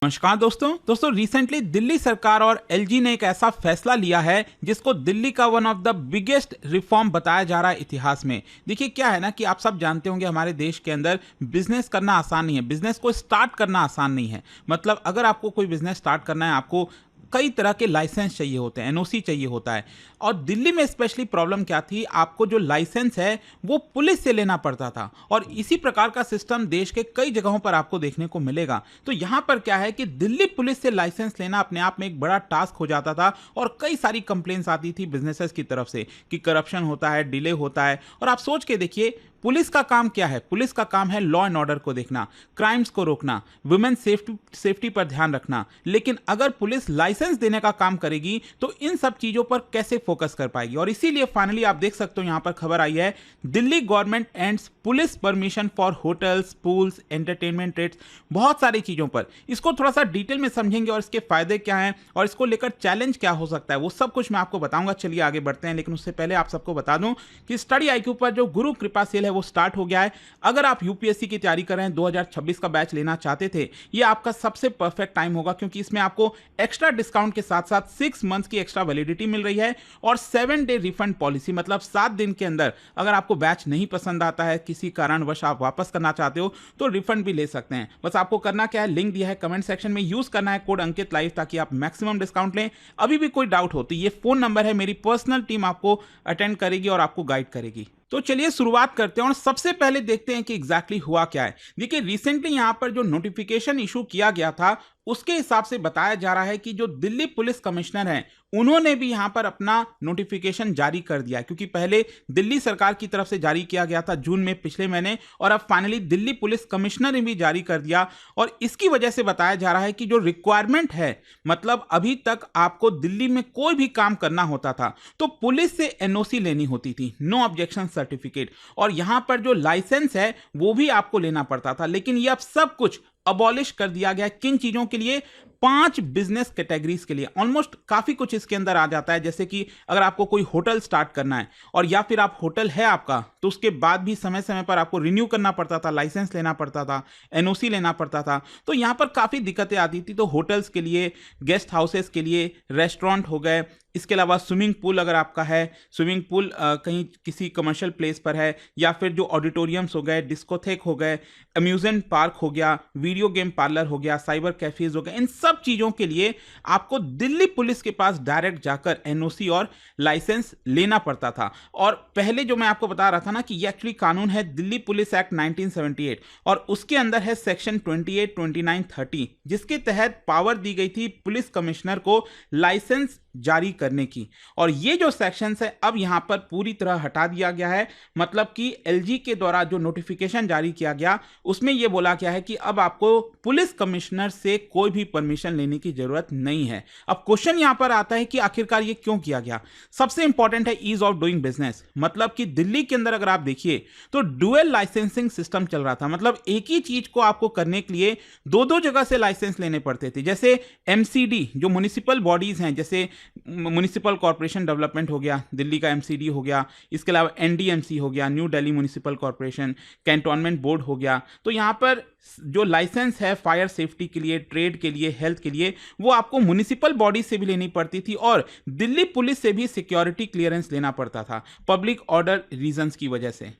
नमस्कार दोस्तों रिसेंटली दिल्ली सरकार और एलजी ने एक ऐसा फैसला लिया है जिसको दिल्ली का one of the biggest reform बताया जा रहा है इतिहास में। देखिए क्या है ना कि आप सब जानते होंगे हमारे देश के अंदर बिजनेस करना आसान नहीं है, बिजनेस को स्टार्ट करना आसान नहीं है। मतलब अगर आपको कोई बिजनेस स्टार्ट करना है, आपको कई तरह के लाइसेंस चाहिए होते हैं, एनओसी चाहिए होता है। और दिल्ली में स्पेशली प्रॉब्लम क्या थी, आपको जो लाइसेंस है वो पुलिस से लेना पड़ता था। और इसी प्रकार का सिस्टम देश के कई जगहों पर आपको देखने को मिलेगा। तो यहाँ पर क्या है कि दिल्ली पुलिस से लाइसेंस लेना अपने आप में एक बड़ा टास्क हो जाता था और कई सारी कंप्लेंट्स आती थी बिजनेसेस की तरफ से कि करप्शन होता है, डिले होता है। और आप सोच के देखिए पुलिस का काम क्या है, पुलिस का काम है लॉ एंड ऑर्डर को देखना, क्राइम्स को रोकना, वुमेन सेफ्टी पर ध्यान रखना। लेकिन अगर पुलिस लाइसेंस देने का काम करेगी तो इन सब चीजों पर कैसे फोकस कर पाएगी। और इसीलिए फाइनली आप देख सकते हो यहां पर खबर आई है, Delhi government ends police permission for hotels, pools, entertainment trades, बहुत सारी चीजों पर। इसको थोड़ा सा डिटेल में समझेंगे और इसके फायदे क्या हैं और इसको लेकर चैलेंज क्या हो सकता है, वो सब कुछ मैं आपको बताऊंगा। चलिए आगे बढ़ते हैं, लेकिन उससे पहले आप सबको बता दूं कि स्टडी आईक्यू पर जो गुरु कृपा सेल है वो स्टार्ट हो गया है। अगर आप यूपीएससी की तैयारी कर रहे हैं, 2026 का बैच लेना चाहते थे, ये आपका सबसे परफेक्ट टाइम होगा, क्योंकि इसमें आपको एक्स्ट्रा डिस्काउंट के साथ साथ 6 मंथ्स की एक्स्ट्रा वैलिडिटी मिल रही है और 7 डे रिफंड पॉलिसी, मतलब 7 दिन के अंदर अगर आपको बैच नहीं पसंद आता है, किसी कारणवश आप वापस करना चाहते हो, तो रिफंड भी ले सकते हैं। बस आपको करना क्या है, लिंक दिया है कमेंट सेक्शन में, यूज करना है कोड अंकित लाइव ताकि आप मैक्सिमम डिस्काउंट लें। अभी भी कोई डाउट हो तो ये फोन नंबर है, मेरी पर्सनल टीम आपको अटेंड करेगी और आपको गाइड करेगी। तो चलिए शुरुआत करते हैं और सबसे पहले देखते हैं कि एग्जैक्टली हुआ क्या है। देखिए रिसेंटली यहां पर जो नोटिफिकेशन इशू किया गया था उसके हिसाब से बताया जा रहा है कि जो दिल्ली पुलिस कमिश्नर हैं उन्होंने भी यहां पर अपना नोटिफिकेशन जारी कर दिया, क्योंकि पहले दिल्ली सरकार की तरफ से जारी किया गया था जून में पिछले महीने, और अब फाइनली दिल्ली पुलिस कमिश्नर ने भी जारी कर दिया। और इसकी वजह से बताया जा रहा है कि जो रिक्वायरमेंट है, मतलब अभी तक आपको दिल्ली में कोई भी काम करना होता था तो पुलिस से एनओसी लेनी होती थी, नो ऑब्जेक्शन सर्टिफिकेट, और यहां पर जो लाइसेंस है वो भी आपको लेना पड़ता था। लेकिन ये अब सब कुछ अबॉलिश कर दिया गया। किन चीजों के लिए? 5 बिजनेस कैटेगरीज के लिए। ऑलमोस्ट काफी कुछ इसके अंदर आ जाता है, जैसे कि अगर आपको कोई होटल स्टार्ट करना है और या फिर आप होटल है आपका, तो उसके बाद भी समय समय पर आपको रिन्यू करना पड़ता था, लाइसेंस लेना पड़ता था, एनओसी लेना पड़ता था। तो यहां पर काफी दिक्कतें आती थी। तो होटल्स के लिए, गेस्ट हाउसेस के लिए, रेस्टोरेंट हो गए, इसके अलावा स्विमिंग पूल अगर आपका है, स्विमिंग पूल कहीं किसी कमर्शियल प्लेस पर है, या फिर जो ऑडिटोरियम्स हो गए, डिस्कोथेक हो गए, अम्यूजमेंट पार्क हो गया, वीडियो गेम पार्लर हो गया, साइबर कैफेज हो गए, इन सब चीजों के लिए आपको दिल्ली पुलिस के पास डायरेक्ट जाकर एनओसी और लाइसेंस लेना पड़ता था। और पहले जो मैं आपको बता रहा था ना कि ये एक्चुअली कानून है दिल्ली पुलिस एक्ट 1978, और उसके अंदर है सेक्शन 28, 29, 30, जिसके तहत पावर दी गई थी पुलिस कमिश्नर को लाइसेंस जारी करने की। और ये जो सेक्शंस है अब यहां पर पूरी तरह हटा दिया गया है। मतलब कि एलजी के द्वारा जो नोटिफिकेशन जारी किया गया उसमें यह बोला गया है कि अब आपको पुलिस कमिश्नर से कोई भी परमिशन लेने की जरूरत नहीं है। अब क्वेश्चन यहां पर आता है कि आखिरकार ये क्यों किया गया। सबसे इंपॉर्टेंट है ईज ऑफ डूइंग बिजनेस। मतलब कि दिल्ली के अंदर अगर आप देखिए तो डुअल लाइसेंसिंग सिस्टम चल रहा था। मतलब एक ही चीज को आपको करने के लिए दो जगह से लाइसेंस लेने पड़ते थे। जैसे एमसीडी जो म्युनिसिपल बॉडीज हैं, जैसे म्युनिसिपल कॉर्पोरेशन डेवलपमेंट हो गया, दिल्ली का एमसीडी हो गया, इसके अलावा एनडीएमसी हो गया, new Delhi municipal corporation, cantonment board हो गया। तो यहां पर जो लाइसेंस है फायर सेफ्टी के लिए, ट्रेड के लिए, हेल्थ के लिए, वो आपको म्युनिसिपल बॉडी से भी लेनी पड़ती थी और दिल्ली पुलिस से भी सिक्योरिटी क्लियरेंस लेना पड़ता था पब्लिक ऑर्डर रीजंस की वजह से।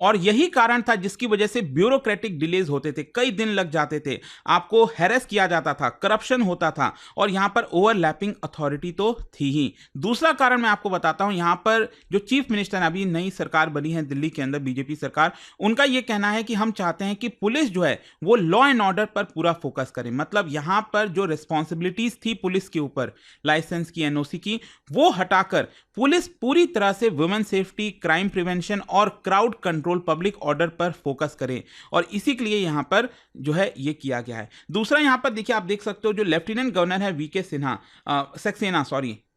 और यही कारण था जिसकी वजह से ब्यूरोक्रेटिक डिलेज होते थे, कई दिन लग जाते थे, आपको हैरेस किया जाता था, करप्शन होता था, और यहां पर ओवरलैपिंग अथॉरिटी तो थी ही। दूसरा कारण मैं आपको बताता हूं, यहां पर जो चीफ मिनिस्टर, अभी नई सरकार बनी है दिल्ली के अंदर, बीजेपी सरकार, उनका यह कहना है कि हम चाहते हैं कि पुलिस जो है वो लॉ एंड ऑर्डर पर पूरा फोकस करे। मतलब यहां पर जो रिस्पॉन्सिबिलिटीज थी पुलिस के ऊपर, लाइसेंस की, एनओसी की, वो हटाकर पुलिस पूरी तरह से वुमेन सेफ्टी, क्राइम प्रिवेंशन और क्राउड कंट्रोल, पब्लिक ऑर्डर पर फोकस करें। और इसी के लिए यहां पर जो है ये किया गया है। दूसरा यहां पर देखिए, आप देख सकते हो जो लेफ्टिनेंट गवर्नर है वीके सक्सेना,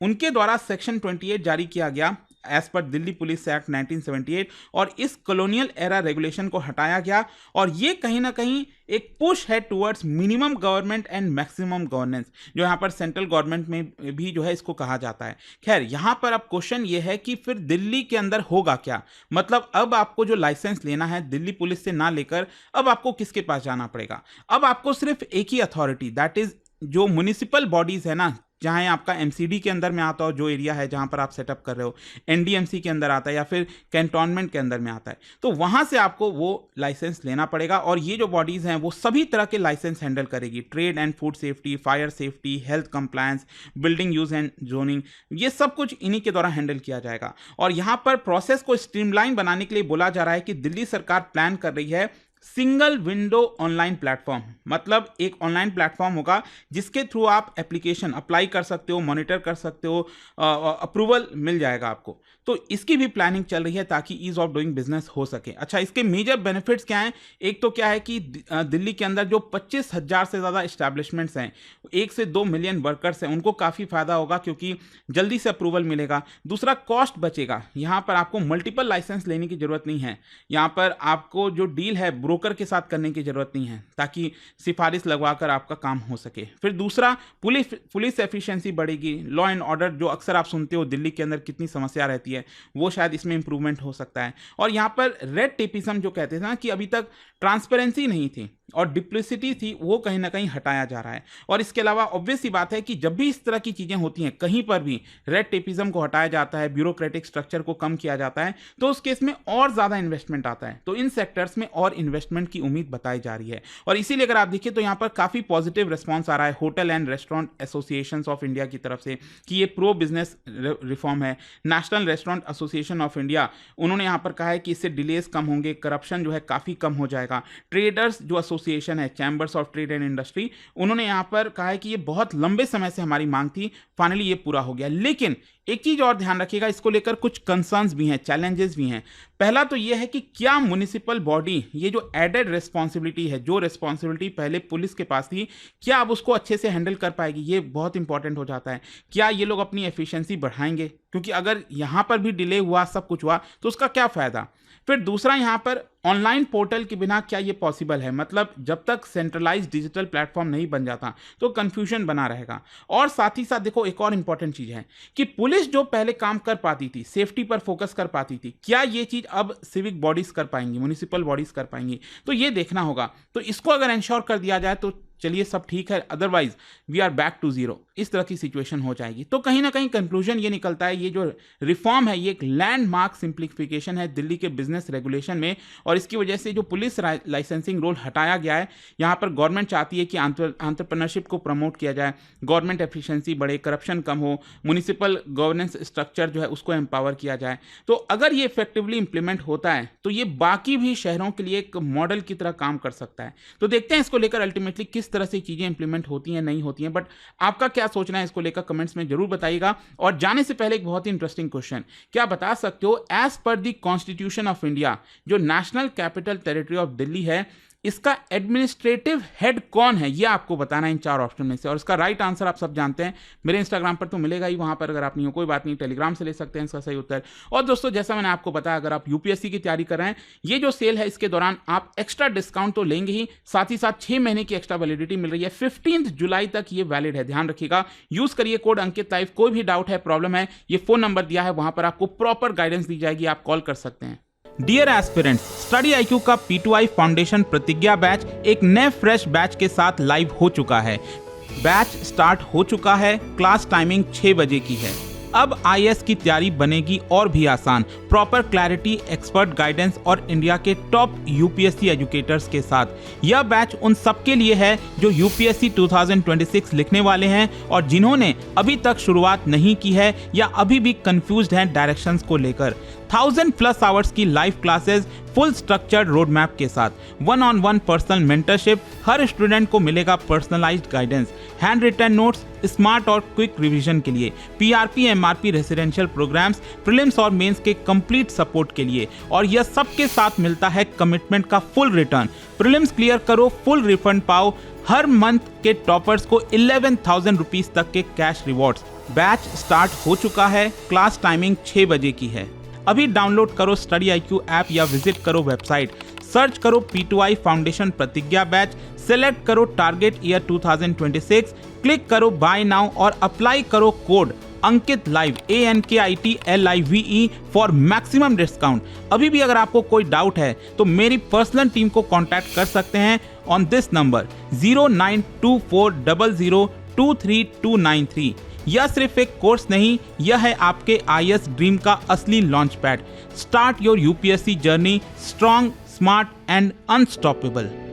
उनके द्वारा सेक्शन 28 जारी किया गया as per Delhi police act 1978 और इस कॉलोनियल एरा रेगुलेशन को हटाया गया और ये कहीं ना कहीं एक पुश है towards minimum government and maximum governance, जो यहाँ पर सेंट्रल गवर्नमेंट में भी जो है इसको कहा जाता है। खैर, यहाँ पर अब क्वेश्चन ये है कि फिर दिल्ली के अंदर होगा क्या, मतलब अब आपको जो लाइसेंस लेना है दिल्ली पुलिस से ना लेकर अब आपको किसके पास जाना पड़ेगा। अब आपको सिर्फ एक ही अथॉरिटी, दैट इज जो म्युनिसिपल बॉडीज है ना, चाहे आपका एमसीडी के अंदर में आता हो, जो एरिया है जहां पर आप सेटअप कर रहे हो, एनडीएमसी के अंदर आता है या फिर कैंटोनमेंट के अंदर में आता है, तो वहां से आपको वो लाइसेंस लेना पड़ेगा। और ये जो बॉडीज हैं वो सभी तरह के लाइसेंस हैंडल करेगी, trade and food safety, fire safety, health compliance, building use and zoning, ये सब कुछ इन्हीं के द्वारा हैंडल किया जाएगा। और यहां पर प्रोसेस को स्ट्रीमलाइन बनाने के लिए बोला जा रहा है कि दिल्ली सरकार प्लान कर रही है सिंगल विंडो ऑनलाइन प्लेटफॉर्म, मतलब एक ऑनलाइन प्लेटफॉर्म होगा जिसके थ्रू आप एप्लीकेशन अप्लाई कर सकते हो, मॉनिटर कर सकते हो, अप्रूवल मिल जाएगा आपको। तो इसकी भी प्लानिंग चल रही है ताकि ईज ऑफ डूइंग बिजनेस हो सके। अच्छा, इसके मेजर बेनिफिट्स क्या हैं? एक तो क्या है कि दिल्ली के अंदर जो 25,000 से ज़्यादा इस्टेब्लिशमेंट्स हैं, 1 से 2 मिलियन वर्कर्स हैं, उनको काफ़ी फायदा होगा क्योंकि जल्दी से अप्रूवल मिलेगा। दूसरा, कॉस्ट बचेगा, यहाँ पर आपको मल्टीपल लाइसेंस लेने की जरूरत नहीं है, यहाँ पर आपको जो डील है ब्रोकर के साथ करने की जरूरत नहीं है ताकि सिफारिश लगवाकर आपका काम हो सके। फिर दूसरा, पुलिस एफिशिएंसी बढ़ेगी, लॉ एंड ऑर्डर जो अक्सर आप सुनते हो दिल्ली के अंदर कितनी समस्या रहती है, वो शायद इसमें इंप्रूवमेंट हो सकता है। और यहाँ पर रेड टेपिज्म जो कहते थे ना कि अभी तक ट्रांसपेरेंसी नहीं थी और डिप्लिसिटी थी, वो कहीं ना कहीं हटाया जा रहा है। और इसके अलावा ऑब्वियस सी बात है कि जब भी इस तरह की चीज़ें होती हैं, कहीं पर भी रेड टेपिज्म को हटाया जाता है, ब्यूरोक्रेटिक स्ट्रक्चर को कम किया जाता है, तो उस केस में और ज़्यादा इन्वेस्टमेंट आता है। तो इन सेक्टर्स में और इन्वेस्टमेंट की उम्मीद बताई जा रही है। और इसीलिए अगर आप देखिए तो यहाँ पर काफ़ी पॉजिटिव रिस्पॉन्स आ रहा है hotel and restaurant association of India की तरफ से कि ये प्रो बिजनेस रिफॉर्म है। National restaurant association of India, उन्होंने यहाँ पर कहा है कि इससे डिलेज कम होंगे, करप्शन जो है काफ़ी कम हो जाएगा। ट्रेडर्स जो एसोसिएशन है, chambers of trade and industry, उन्होंने यहाँ पर कहा है कि ये बहुत लंबे समय से हमारी मांग थी, फाइनली ये पूरा हो गया। लेकिन एक चीज और ध्यान रखिएगा, इसको लेकर कुछ कंसर्न्स भी हैं, चैलेंजेस भी हैं। पहला तो ये है कि क्या म्युनिसिपल बॉडी ये जो एडेड रिस्पॉन्सिबिलिटी है, जो रिस्पॉन्सिबिलिटी पहले पुलिस के पास थी, क्या अब उसको अच्छे से हैंडल कर पाएगी? ये बहुत इंपॉर्टेंट हो जाता है। क्या ये लोग अपनी एफिशिएंसी बढ़ाएंगे? क्योंकि अगर यहाँ पर भी डिले हुआ, सब कुछ हुआ, तो उसका क्या फायदा? फिर दूसरा, यहाँ पर ऑनलाइन पोर्टल के बिना क्या ये पॉसिबल है? मतलब जब तक सेंट्रलाइज डिजिटल प्लेटफॉर्म नहीं बन जाता तो कंफ्यूजन बना रहेगा। और साथ ही साथ देखो, एक और इंपॉर्टेंट चीज है कि पुलिस जो पहले काम कर पाती थी, सेफ्टी पर फोकस कर पाती थी, क्या ये चीज अब सिविक बॉडीज कर पाएंगी, म्युनिसिपल बॉडीज कर पाएंगी? तो ये देखना होगा। तो इसको अगर इंश्योर कर दिया जाए तो चलिए सब ठीक है, otherwise we are back to zero, इस तरह की सिचुएशन हो जाएगी। तो कहीं ना कहीं कंक्लूजन ये निकलता है, ये जो रिफॉर्म है ये एक लैंडमार्क सिंप्लीफिकेशन है दिल्ली के बिजनेस रेगुलेशन में। और इसकी वजह से जो पुलिस लाइसेंसिंग रोल हटाया गया है, यहाँ पर गवर्नमेंट चाहती है कि एंटरप्रेन्योरशिप को प्रमोट किया जाए, गवर्नमेंट एफिशिएंसी बढ़े, करप्शन कम हो, म्युनिसिपल गवर्नेंस स्ट्रक्चर जो है उसको एम्पावर किया जाए। तो अगर ये इफेक्टिवली इंप्लीमेंट होता है तो ये बाकी भी शहरों के लिए एक मॉडल की तरह काम कर सकता है। तो देखते हैं इसको लेकर अल्टीमेटली किस तरह से चीजें इंप्लीमेंट होती हैं, नहीं होती हैं। बट आपका क्या सोचना है इसको लेकर कमेंट्स में जरूर बताइएगा। और जाने से पहले एक बहुत ही इंटरेस्टिंग क्वेश्चन, क्या बता सकते हो as per the constitution of India जो national capital territory of Delhi है, इसका एडमिनिस्ट्रेटिव हेड कौन है? ये आपको बताना है इन 4 ऑप्शन में से। और इसका राइट आंसर आप सब जानते हैं, मेरे इंस्टाग्राम पर तो मिलेगा ही, वहां पर अगर आप नहीं हो कोई बात नहीं, टेलीग्राम से ले सकते हैं इसका सही उत्तर। और दोस्तों, जैसा मैंने आपको बताया, अगर आप यूपीएससी की तैयारी कर रहे हैं, ये जो सेल है इसके दौरान आप एक्स्ट्रा डिस्काउंट तो लेंगे ही, साथ ही साथ 6 महीने की एक्स्ट्रा वैलिडिटी मिल रही है। 15 जुलाई तक ये वैलिड है, ध्यान रखिएगा। यूज करिए कोड अंकित लाइव। कोई भी डाउट है, प्रॉब्लम है, ये फोन नंबर दिया है, वहां पर आपको प्रॉपर गाइडेंस दी जाएगी, आप कॉल कर सकते हैं। डियर एस्पिरेंट्स, स्टडी IQ का P2I फाउंडेशन प्रतिज्ञा बैच एक नए फ्रेश बैच के साथ लाइव हो चुका है। बैच स्टार्ट हो चुका है, क्लास टाइमिंग 6 बजे की है। अब IAS की तैयारी बनेगी और भी आसान, प्रॉपर क्लैरिटी, एक्सपर्ट गाइडेंस और इंडिया के टॉप UPSC एजुकेटर्स के साथ। यह बैच उन सबके लिए है जो UPSC 2026 लिखने वाले हैं और जिन्होंने अभी तक शुरुआत नहीं की है या अभी भी कंफ्यूज्ड हैं डायरेक्शंस को लेकर। 1000+ आवर्स की live classes, full structured road map के साथ, 1-on-1 पर्सनल मेंटरशिप, हर स्टूडेंट को मिलेगा personalised guidance, hand written notes, smart और क्विक रिवीजन के लिए, PRP MRP residential programmes, prelims और मेंस के कंप्लीट सपोर्ट के लिए। और यह सबके साथ मिलता है कमिटमेंट का फुल रिटर्न। प्रीलिम्स क्लियर करो, फुल रिफंड पाओ, हर मंथ के टॉपर्स को 11,000 रुपीज तक के कैश रिवॉर्ड्स। बैच स्टार्ट हो चुका है। क्लास टाइमिंग 6 बजे की है। अभी डाउनलोड करो स्टडी IQ ऐप या विजिट करो वेबसाइट। सर्च करो P2I फाउंडेशन प्रतिज्ञा बैच, सेलेक्ट करो टारगेट ईयर 2026, क्लिक करो बाय नाउ और अप्लाई करो code Ankit live ANKITLIVE for maximum discount. अभी भी अगर आपको कोई डाउट है तो मेरी पर्सनल टीम को कांटेक्ट कर सकते हैं ऑन दिस नंबर 092400232293। यह सिर्फ एक कोर्स नहीं, यह है आपके IAS ड्रीम का असली launch pad. Start your UPSC journey strong, smart and unstoppable.